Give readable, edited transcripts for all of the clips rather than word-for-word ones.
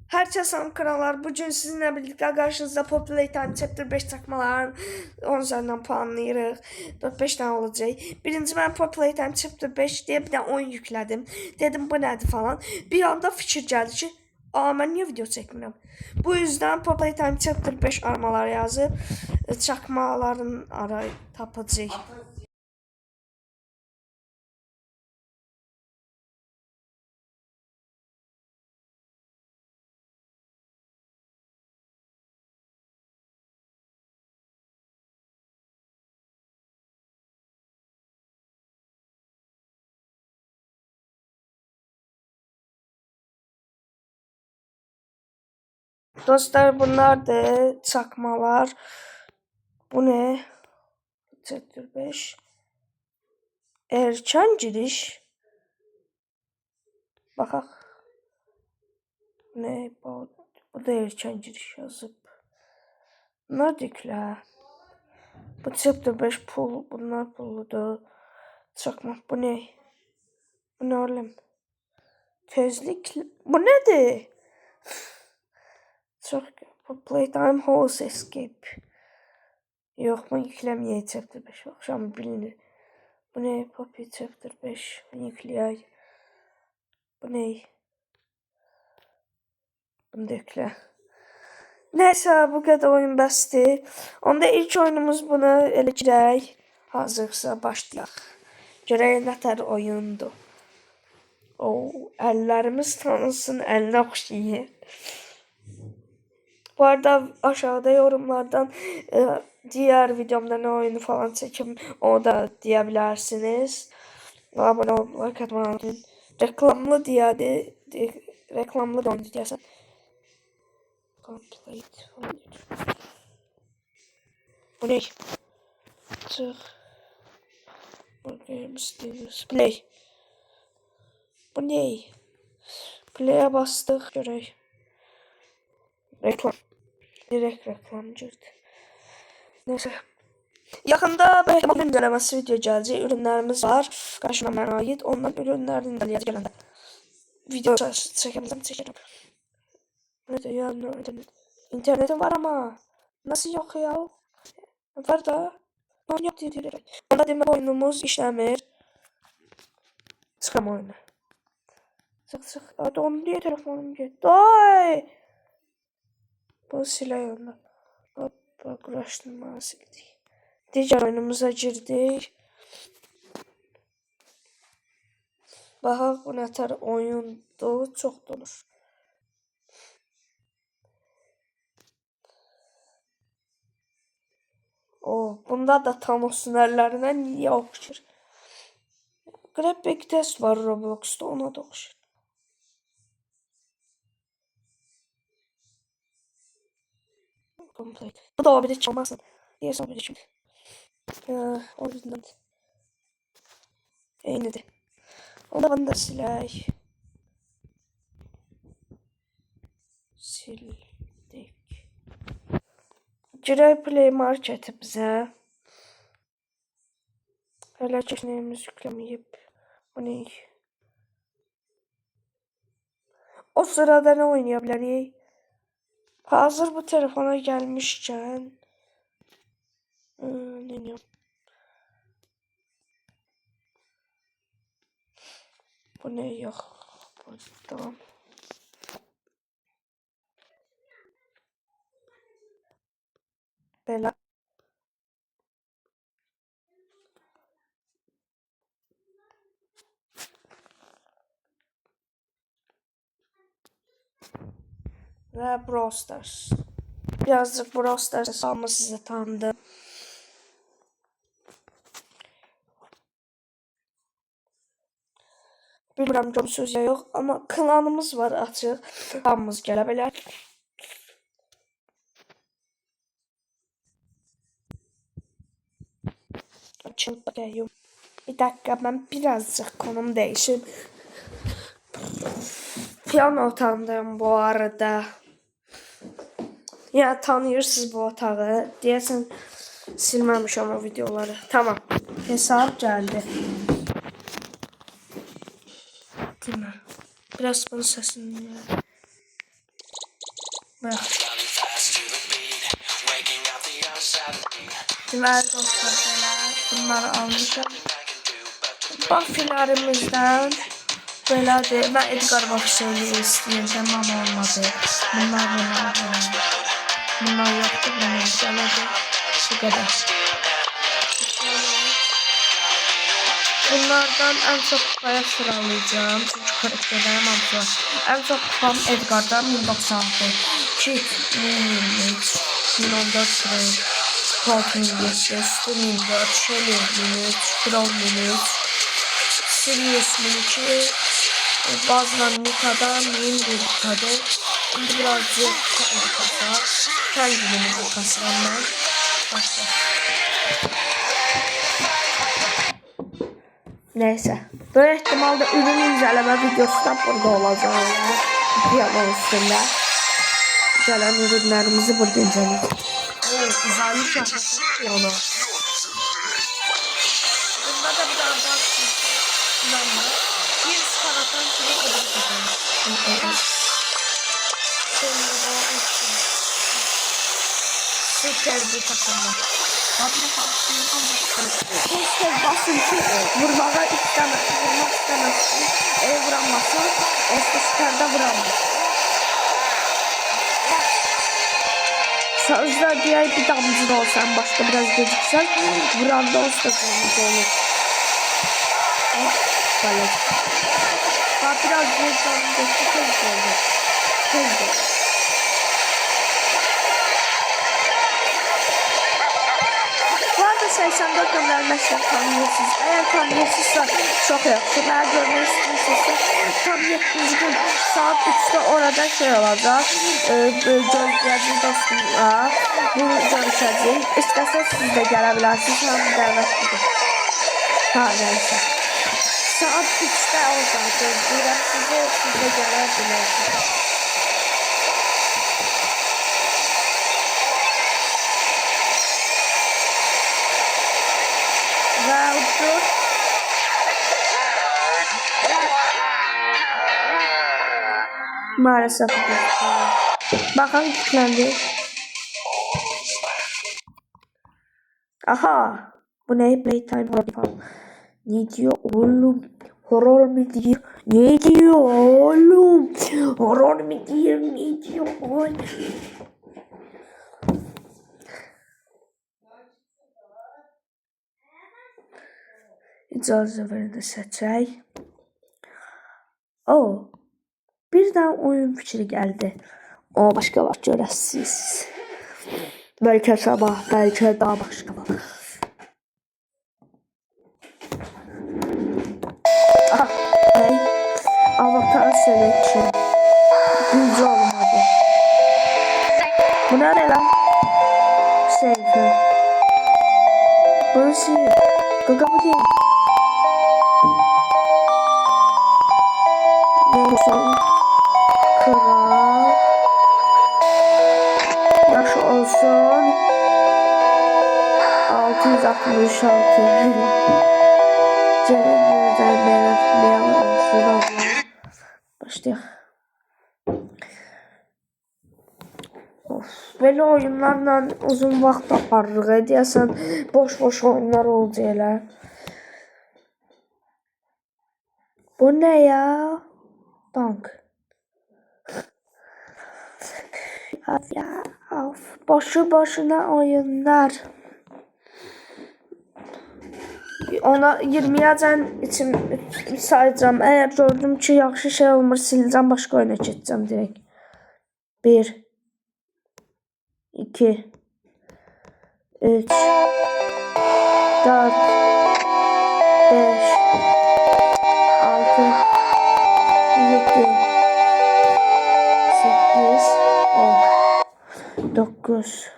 Herkese selam krallar. Bugün sizinle birlikte karşınızda Poppy Playtime Chapter 5 çakmaların 10 üzerinden puanlayırıq. 4-5 tane olacak. Birinci ben Poppy Playtime Chapter 5 diye bir de oyun yükledim. Dedim bu nedir falan. Bir anda fikir geldi ki ben niye video çekmirəm? Bu yüzden Poppy Playtime Chapter 5 aramalar yazıp çakmaların arayı tapacaq. Dostlar bunlar da çakmalar. Bu ne? Chapter 5. Erken giriş. Bakaq. Ne? Bu da erken giriş yazıb. Bunlar diklə. Bu chapter 5 pul. Bunlar pulludur. Çakmaq. Bu ne? Bu ne oğlum? Tezlik. Bu nedir? Çox. Bu Playtime House Escape. Yox, bu yükləməyək chapter 5. Axşam bilinir. Bu ne? Poppy chapter 5. Bunu yükləyək. Bu ne? Bunu da yüklə. Neyse bu kadar oyun bəsdir. Onda ilk oyunumuz bunu elə girək. Hazırsa başlayaq. Görək nətər oyundur. Əllərimiz tanınsın, əlinə oxşayır. Bu arada aşağıda yorumlardan diğer videomda ne oyunu falan çekim o da diyebilirsiniz. Abone olmayı, like atmayı unutmayın. Reklamlı diye reklamlı da onu diyersen. Complete. Bu ne? Çık. Play. Bu ne? Play'e bastık. Görək. Reklam. Direkt reklam girdi. Neyse. Yakında belki bu incelemesi video gelecek. Ürünlerimiz var. Karşıma mənə ait. Ondan ürünlerini inceleyeceğiz gələndə. Video çekerim. Nerede ya? Nerede? İnternetim var ama. Nasıl yok ya? Var da. Ben yok diye. Onda demək oyunumuz işləmir. Çıxam oyunu. Çıx. Hadi onu diye telefonum getdi. Ay! Bu silah onda. Hoppa uğraştırma sildik. Diğer oyunumuza girdik. Baxaq bu nətər oyundur. Çox dolur. Bunda da Thanos sünərlərinə niyə oxşur? Graphic test var Roblox'da, ona da oxşur. Complete. Bu da o biri çalmasın. Deyəsən o biri kimi. O yüzden. Eynidir. Onda bunu da silək. Sildik. Girək Play Market'e bizə. Hələ keçnəyimiz yükləməyib. Bu ne? O sırada ne oynayabiliriz? Hazır bu telefona gelmişken ne diyorum? Bu ne yok? Tamam. Bela. Ve Brawl Stars. Birazcık Brawl Stars hesabımı size tanıdım. Bilmirəm görürsünüz ya yok ama klanımız var açıq. Hamımız gələ bilər. Açıl bakayım. Bir dakika ben birazcık konum değişim. Piyano otağındayım bu arada. Ya tanıyırsınız bu otağı. Deyəsən silməmişəm o videoları. Tamam. Hesap geldi. Değil mi? Biraz bunun sesini dinleyelim. Bak. Deməli dostlar, belə bunları almışam. Bafilərimizdən belədir. Mən Edgar Bafiləri istəyirdim, amma olmadı. Bunlar yoxdur, bunlar belədir. Bu qədər. Bunlardan en çok kupaya sıralayacağım. Çünkü karakterlerim hamısı var. En çok kupam Edgar'dan 1096. Kit 1023. 1014 Frank. Colt 1007. Stu 1004. Shelly 1003. Crow 1003. Sirius 1002. Bazılar Nika'dan 1001 kadet. Şimdi birazcık kasa. Kendimi kasıram ben. Başla. Neyse. Böyle ihtimalde ürün inceleme videosu da burada olacak. Piyano üstünde. Gelen ürünlerimizi burada inceleyelim. Uzaylı şahsı piyano. Bunda da bir daha kullanma. Bir karatan kimi kadar kullanma. Süper bir takımı. Keşke basın ki vurmağa istemez. Vurmak istemez. Vuramazsın. Süperde vuramaz. Sözler diye bir damcı da olsan başka biraz geciksen vuranda ustasınız olur. Böyle. Biraz geçen geçti tez oldu. Tez. Bu arada 84 göndermezsen tanıyorsunuz. Eğer tanıyorsunuzsa çok yaxşı. Ben görmek istiyorsanız tam 7. gün saat 3'te orada şey olacak. Gözləyəcək dostumla. Bunu görüşəcəyik. İstəsəz siz də gələ bilərsiniz. Hamı dəvətlidir. Ha, neyse. Saat 3'te olacaq. Gözləyirəm sizi. Siz də gələ bilərsiniz. Maalesef. Bakalım kilitlendi. Aha. Bu ne? Playtime horror. Ne diyor oğlum? Horror mu diyor? Ne diyor oğlum? Horror mu diyor? Ne diyor oğlum? İcazə verin də seçək. Birdən oyun fikri gəldi. Başqa vaxt görəsiniz. Bəlkə sabah, bəlkə daha başqa vaxt. Avatar selection. Gücü olmadı. Bu ne lan? Seyfe. Burası. Gaga bu değil. Neyse. Kral. Yaş olsun. 666. Cennetten melek başlayalım. Böyle oyunlarla uzun vaxt aparırıq. Deyəsən boş oyunlar olacaq. Bu ne ya? Bank. Boşu boşuna oyunlar. Ona 20'yəcən için sayacağım. Eğer gördüm ki yaxşı şey olmur siləcəm, başqa oyuna keçəcəm direkt. 1 2 3 4 5 6 7 8 10 9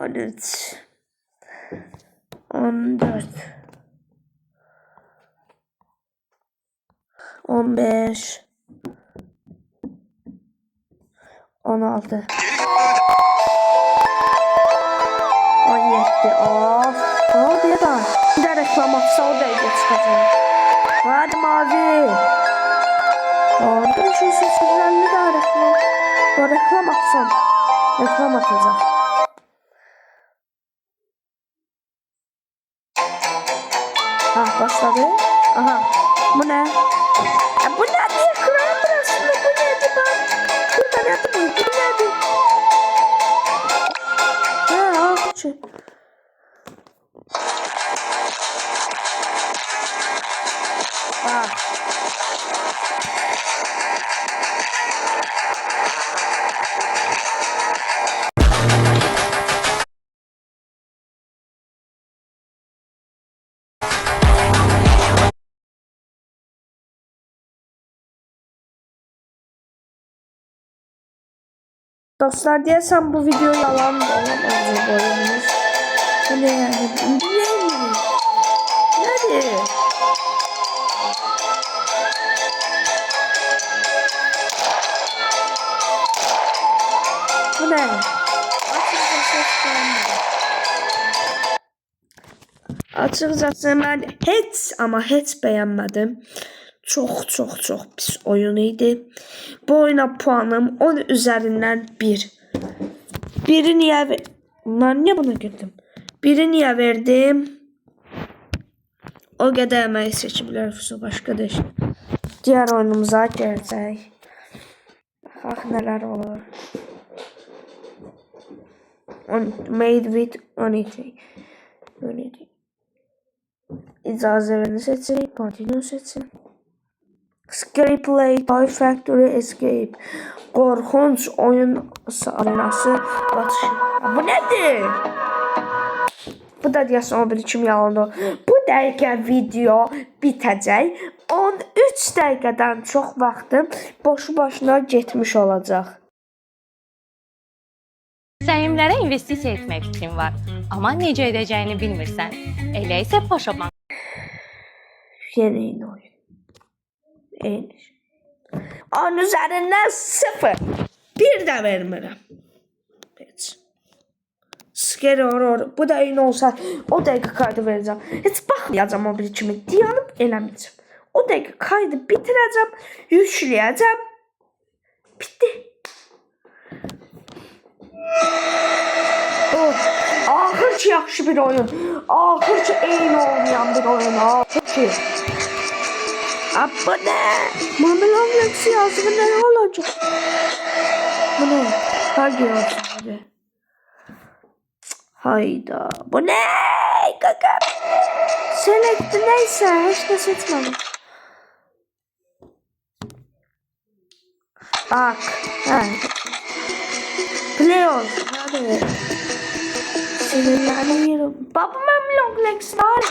13 14 15 16 17 gitti. Of. Hadi ya da. Bir de reklam atsa o da çıkacak. Hadi mavi. Orada şu seslerle de reklam. O reklam atsın. Reklam atacak. Ha başladı. Aha. Bu ne? Bu ne diye kırar burasında? Bu neydi ben? Burada neydi bu? Bu neydi? Ha ağaçı. Bak. Dostlar diyesem bu video yalan da olamaz bu oyunumuz. Bu ne yani? Ne? Nerede? Bu ne? Açıkçası ben hiç beğenmedim. Çok pis oyun idi. Bu oyuna puanım 10 üzerinden 1. Biri niye lan niye buna girdim? Biri niye verdim? O kadar emeği seçimler başka da diğer oyunumuza gelecek. Bak neler olur. Made with anything. İcazə verin seçin. Continue seçin. Scary Play, Toy Factory Escape. Korkunç oyun arenası batışı. Bu nedir? Bu da deyəsən o bir kim yalandı. Bu dəqiqə video bitəcək. 13 dəqiqədən çox vaxtım boşu başına getmiş olacaq. Səhimlərə investisiya etmək fikrin var, amma necə edəcəyini bilmirsən. Elə isə Paşabank. Yeni oyun. Eyni. 10 üzerinden 0. Bir de vermirəm. Heç. Scary horror. Bu da eyni olsa o dəqiqə kaydı verəcəm. Heç baxmayacam o bir kimi. Dayanıb eləməyəcəm. O dəqiqə kaydı bitirəcəm. Yükləyəcəm. Bitti. Axır ki yaxşı bir oyun. Axır ki eyni olmayan bir oyun. Axır ki. Bu ne? Mamelon Lexi yazdı ne olacak? Bu ne? Hadi yazdı. Hayda. Bu ne? Kaka. Select neyse hiç de seçmedim. Bak. Play olsun. Hadi. Sinirleniyorum. Baba Mamelon Lexi var.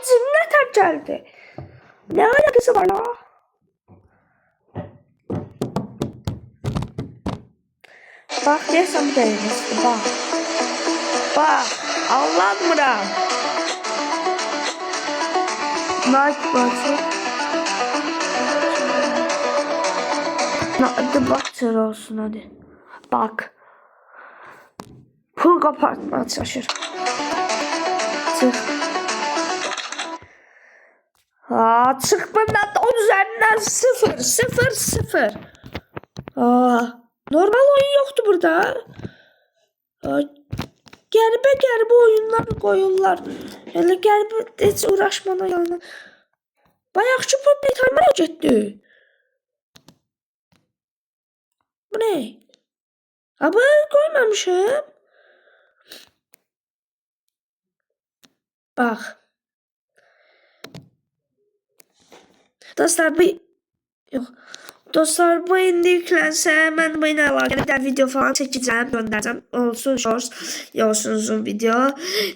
Zinnet geldi. Ne alakası var la? Bak desem değilmişti bak. Bak anlatmıram. Like basın. Hadi bakçır olsun hadi. Bak. Pul kapatma çalışır. Çık. Çık bundan 10 üzerinden 0. Normal oyun yoktu burada. Gerbe oyunlar koyurlar. Hele gerbe hiç uğraşmana yani. Bayaqçı Poppy Timer'a getdi. Bu ne? Abi koymamışım. Bak. Dostlar yok. Dostlar bu indi yüklense ben bu yine alakalı video falan çekeceğim, göndereceğim. Olsun shorts, olsun uzun video.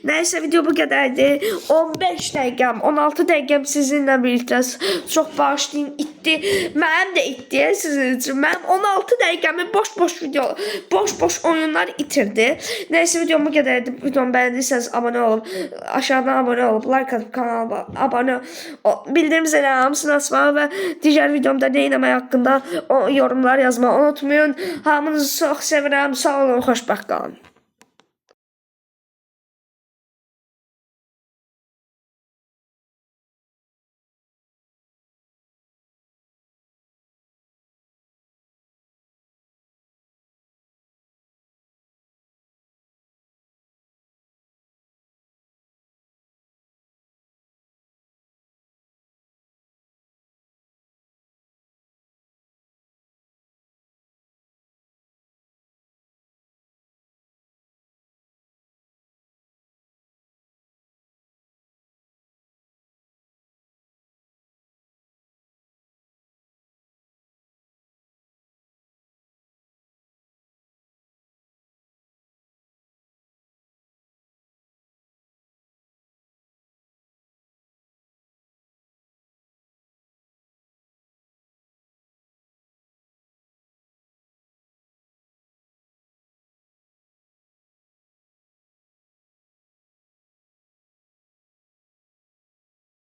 Neyse video bu kadardı. 15 dakikam, 16 dakikam sizinle birlikte çok bağışlayın itti. Mənim de itti sizin için. Mənim 16 dakikamı boş oyunlar itirdi. Neyse videom bu kadardı. Videomu beğendiyseniz abone olup aşağıdan abone olup like atıp kanalıma abone bildirim zili hamısını açmağı ve diğer videomda ne inanmaya hakkında kanalına yorumlar yazmağı unutmayın. Hamınızı çox sevirəm. Sağ olun, xoşbəxt qalın.